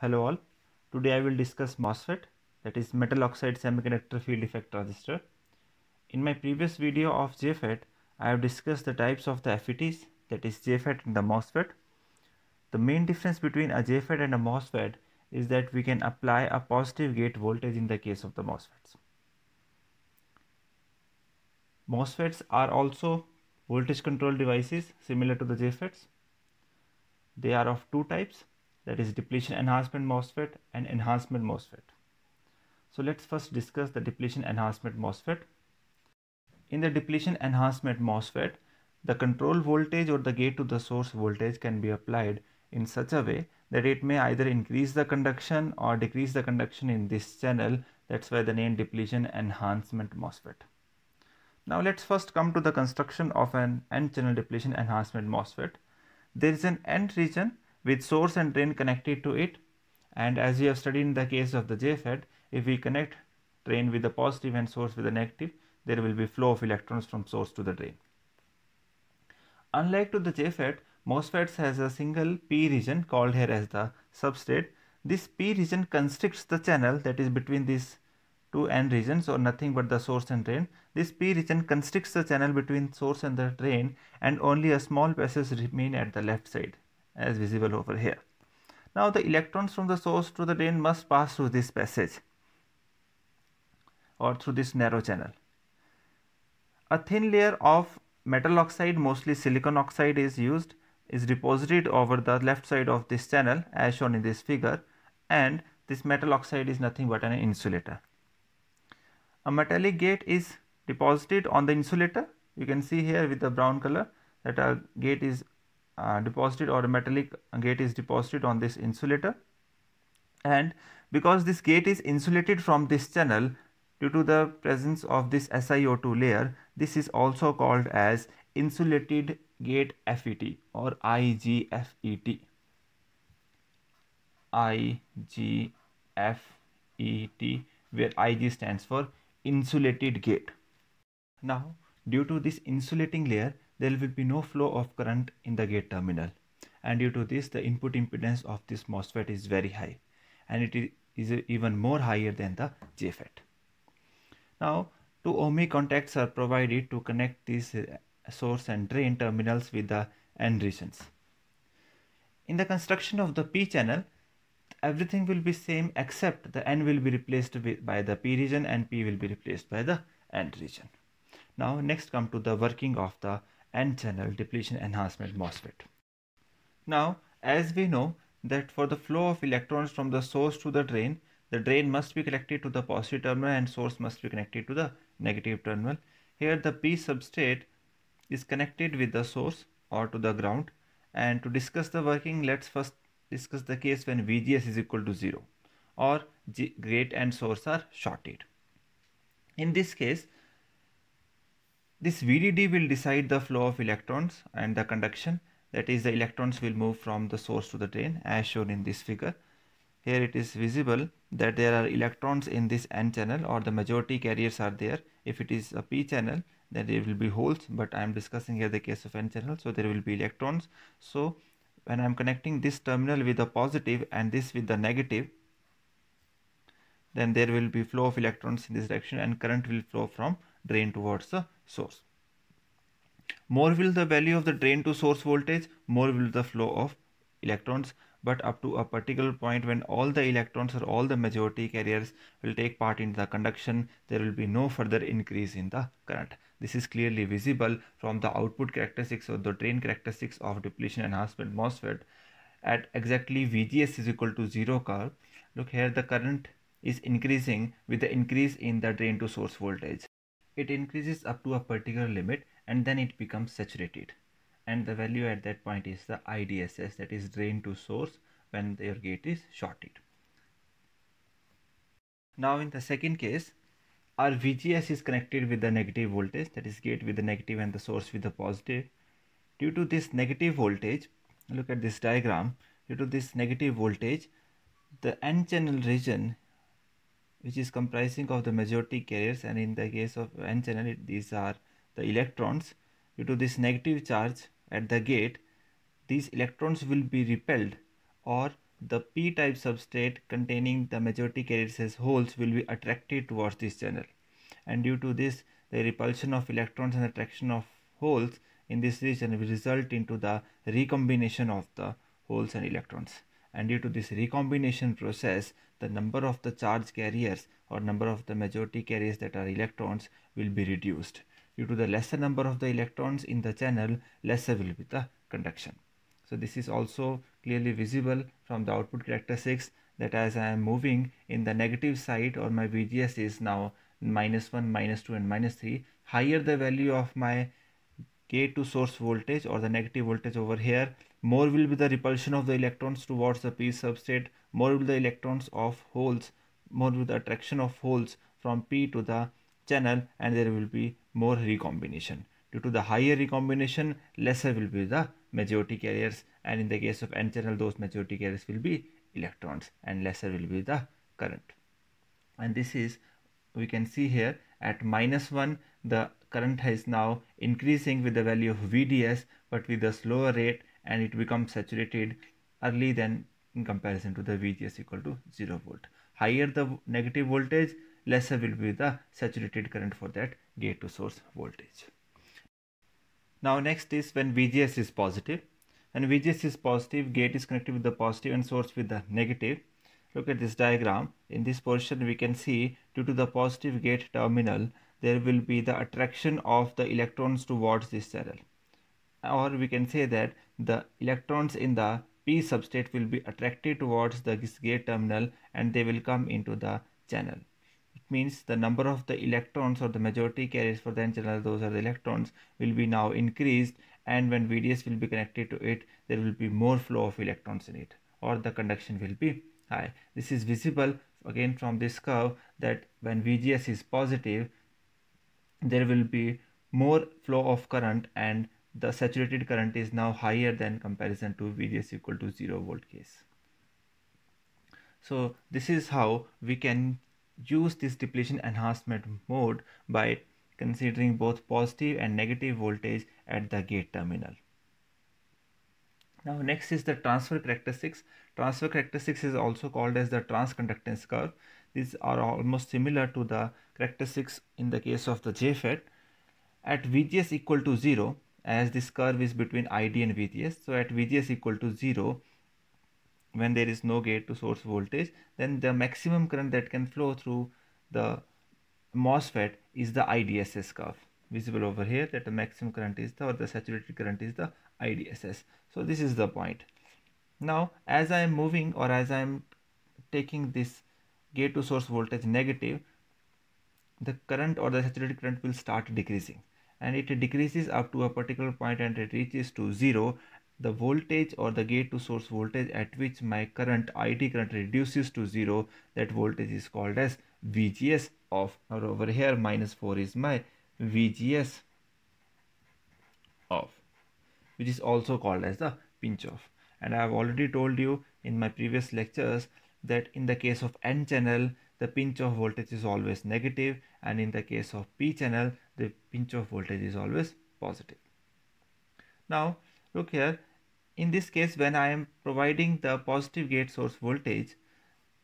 Hello all. Today I will discuss MOSFET, that is metal oxide semiconductor field effect transistor. In my previous video of JFET, I have discussed the types of the FETs, that is JFET and the MOSFET. The main difference between a JFET and a MOSFET is that we can apply a positive gate voltage in the case of the MOSFETs. MOSFETs are also voltage control devices similar to the JFETs. They are of two types, that is depletion enhancement MOSFET and enhancement MOSFET. So let's first discuss the depletion enhancement MOSFET. In the depletion enhancement MOSFET, the control voltage or the gate to the source voltage can be applied in such a way that it may either increase the conduction or decrease the conduction in this channel. That's why the name depletion enhancement MOSFET. Now let's first come to the construction of an N-channel depletion enhancement MOSFET. There is an N region with source and drain connected to it, and as we have studied in the case of the JFET, if we connect drain with the positive and source with the negative, there will be flow of electrons from source to the drain. Unlike to the JFET, MOSFETs has a single P region called here as the substrate. This P region constricts the channel that is between these two N regions, or nothing but the source and drain. This P region constricts the channel between source and the drain, and only a small passage remain at the left side as visible over here. Now the electrons from the source to the drain must pass through this passage or through this narrow channel. A thin layer of metal oxide, mostly silicon oxide, is deposited over the left side of this channel as shown in this figure, and this metal oxide is nothing but an insulator. A metallic gate is deposited on the insulator. You can see here with the brown color that a gate is deposited, or a metallic gate is deposited on this insulator, and because this gate is insulated from this channel due to the presence of this SiO2 layer, this is also called as insulated gate FET or IGFET. IGFET, where Ig stands for insulated gate. Now due to this insulating layer, there will be no flow of current in the gate terminal, and due to this the input impedance of this MOSFET is very high, and it is even more higher than the JFET. Now two ohmic contacts are provided to connect these source and drain terminals with the N regions. In the construction of the P channel, everything will be same except the N will be replaced by the P region and P will be replaced by the N region. Now next come to the working of the N-channel depletion enhancement MOSFET. Now as we know that for the flow of electrons from the source to the drain must be connected to the positive terminal and source must be connected to the negative terminal. Here the P substrate is connected with the source or to the ground, and to discuss the working, let's first discuss the case when VGS is equal to 0 or gate and source are shorted. In this case, this VDD will decide the flow of electrons and the conduction, that is the electrons will move from the source to the drain as shown in this figure. Here it is visible that there are electrons in this N channel, or the majority carriers are there. If it is a P channel, then there will be holes, but I am discussing here the case of N channel, so there will be electrons. So when I am connecting this terminal with the positive and this with the negative, then there will be flow of electrons in this direction and current will flow from drain towards the source. More will the value of the drain to source voltage, more will the flow of electrons, but up to a particular point when all the electrons or all the majority carriers will take part in the conduction, there will be no further increase in the current. This is clearly visible from the output characteristics or the drain characteristics of depletion enhancement MOSFET at exactly VGS is equal to 0 curve. Look here, the current is increasing with the increase in the drain to source voltage. It increases up to a particular limit and then it becomes saturated, and the value at that point is the IDSS, that is drain to source, when your gate is shorted. Now in the second case, our VGS is connected with the negative voltage, that is gate with the negative and the source with the positive. Due to this negative voltage, look at this diagram, due to this negative voltage, the N channel region, which is comprising of the majority carriers, and in the case of N channel these are the electrons, due to this negative charge at the gate, these electrons will be repelled or the p-type substrate containing the majority carriers as holes will be attracted towards this channel, and due to this the repulsion of electrons and attraction of holes in this region will result into the recombination of the holes and electrons, and due to this recombination process the number of the charge carriers or number of the majority carriers that are electrons will be reduced. Due to the lesser number of the electrons in the channel, lesser will be the conduction. So this is also clearly visible from the output characteristics, that as I am moving in the negative side, or my VGS is now -1, -2 and -3, higher the value of my gate to source voltage or the negative voltage over here, more will be the repulsion of the electrons towards the p substrate, more will the electrons of holes, more will the attraction of holes from p to the channel, and there will be more recombination. Due to the higher recombination, lesser will be the majority carriers, and in the case of n channel those majority carriers will be electrons and lesser will be the current. And this is, we can see here at -1 the current is now increasing with the value of VDS but with a slower rate, and it becomes saturated early than in comparison to the VGS equal to 0 volt. Higher the negative voltage, lesser will be the saturated current for that gate to source voltage. Now next is when VGS is positive. When VGS is positive, gate is connected with the positive and source with the negative. Look at this diagram. In this portion we can see, due to the positive gate terminal there will be the attraction of the electrons towards this channel, or we can say that the electrons in the p substrate will be attracted towards this gate terminal and they will come into the channel. It means the number of the electrons or the majority carriers for the n channel, those are the electrons, will be now increased, and when VDS will be connected to it there will be more flow of electrons in it, or the conduction will be high. This is visible again from this curve, that when VGS is positive there will be more flow of current and the saturated current is now higher than comparison to VGS equal to 0 volt case. So this is how we can use this depletion enhancement mode by considering both positive and negative voltage at the gate terminal. Now next is the transfer characteristics. Transfer characteristics is also called as the transconductance curve. These are almost similar to the characteristics in the case of the JFET. At VGS equal to 0, as this curve is between ID and VGS, so at VGS equal to 0, when there is no gate to source voltage, then the maximum current that can flow through the MOSFET is the IDSS curve, visible over here, that the maximum current is the, or the saturated current is the IDSS. So this is the point. Now as I am moving, or as I am taking this gate to source voltage negative, the current or the saturated current will start decreasing, and it decreases up to a particular point and it reaches to 0. The voltage or the gate to source voltage at which my current ID current reduces to 0, that voltage is called as VGS off, or over here -4 is my VGS off, which is also called as the pinch off. And I have already told you in my previous lectures that in the case of n channel the pinch off voltage is always negative, and in the case of p channel the pinch off voltage is always positive. Now look here, in this case when I am providing the positive gate source voltage,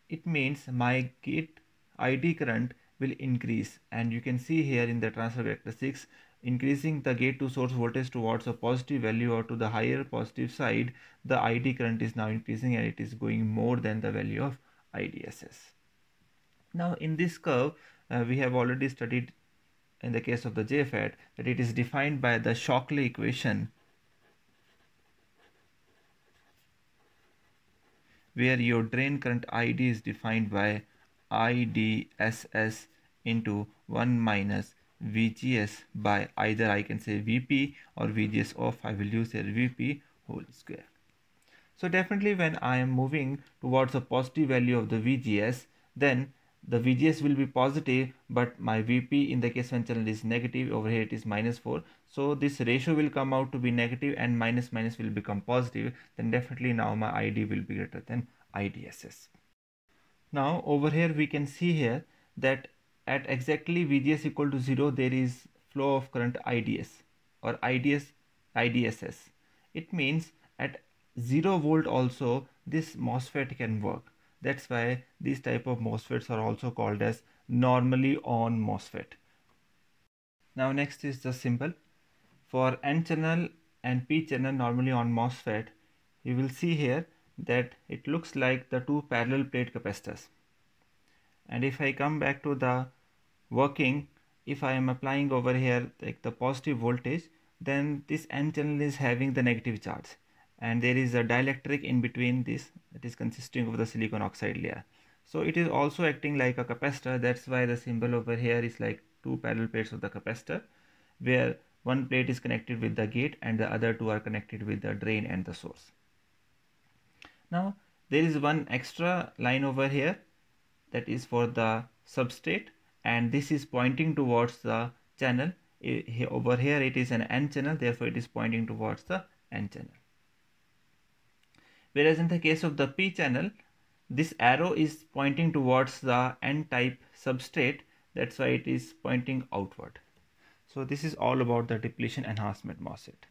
it means my gate ID current will increase, and you can see here in the transfer characteristics, increasing the gate to source voltage towards a positive value or to the higher positive side, the ID current is now increasing and it is going more than the value of IDSS. Now in this curve we have already studied in the case of the JFET that it is defined by the Shockley equation, where your drain current ID is defined by IDSS into 1 minus VGS by either I can say VP or VGS off. I will use here VP whole square. So definitely when I am moving towards a positive value of the VGS, then the VGS will be positive, but my VP in the case when channel is negative, over here it is -4. So this ratio will come out to be negative and minus will become positive. Then definitely now my ID will be greater than IDSS. Now over here we can see here that at exactly VGS equal to 0 there is flow of current IDS or IDSS. It means at 0 volt also this MOSFET can work. That's why these type of MOSFETs are also called as normally on MOSFET. Now next is the symbol. For N channel and P channel normally on MOSFET, you will see here that it looks like the two parallel plate capacitors. And if I come back to the working, if I am applying over here like the positive voltage, then this N channel is having the negative charge, and there is a dielectric in between this that is consisting of the silicon oxide layer. So it is also acting like a capacitor. That's why the symbol over here is like two parallel plates of the capacitor, where one plate is connected with the gate and the other two are connected with the drain and the source. Now there is one extra line over here that is for the substrate, and this is pointing towards the channel. Over here it is an N channel, therefore it is pointing towards the N channel. Whereas in the case of the P channel, this arrow is pointing towards the N type substrate, that's why it is pointing outward. So this is all about the depletion enhancement MOSFET.